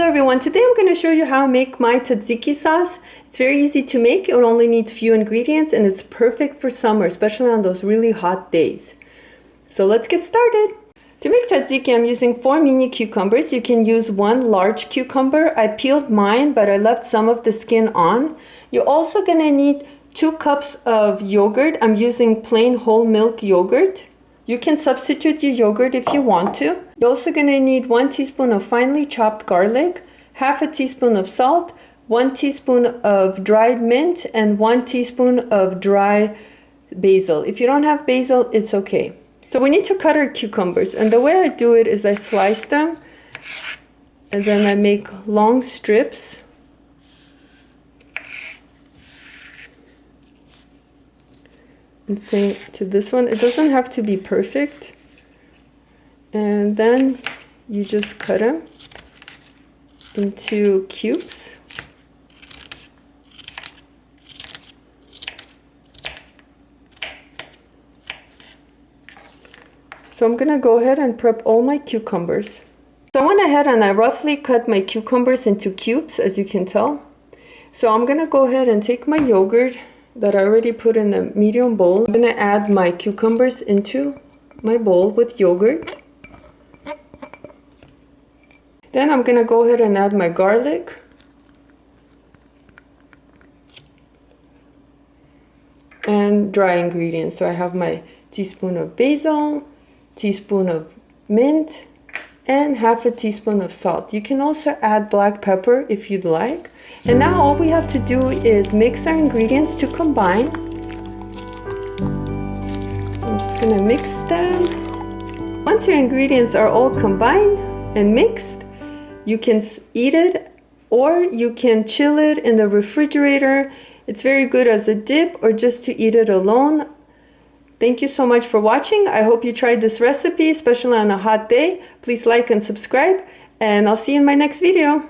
Hello everyone, today I'm going to show you how I make my tzatziki sauce. It's very easy to make, it only needs few ingredients and it's perfect for summer, especially on those really hot days. So let's get started. To make tzatziki I'm using 4 mini cucumbers. You can use 1 large cucumber. I peeled mine but I left some of the skin on. You're also going to need 2 cups of yogurt. I'm using plain whole milk yogurt. You can substitute your yogurt if you want to. You're also going to need 1 teaspoon of finely chopped garlic, half a teaspoon of salt, 1 teaspoon of dried mint, and 1 teaspoon of dry basil. If you don't have basil, it's okay. So we need to cut our cucumbers, and the way I do it is I slice them and then I make long strips. And same to this one, it doesn't have to be perfect. And then you just cut them into cubes. So I'm gonna go ahead and prep all my cucumbers. So I went ahead and I roughly cut my cucumbers into cubes, as you can tell. So I'm gonna go ahead and take my yogurt that I already put in a medium bowl. I'm gonna add my cucumbers into my bowl with yogurt. Then I'm gonna go ahead and add my garlic. And dry ingredients. So I have my teaspoon of basil, teaspoon of mint, and half a teaspoon of salt. You can also add black pepper if you'd like. And now all we have to do is mix our ingredients to combine. So I'm just gonna mix them. Once your ingredients are all combined and mixed, you can eat it or you can chill it in the refrigerator. It's very good as a dip or just to eat it alone. Thank you so much for watching. I hope you tried this recipe, especially on a hot day. Please like and subscribe, and I'll see you in my next video.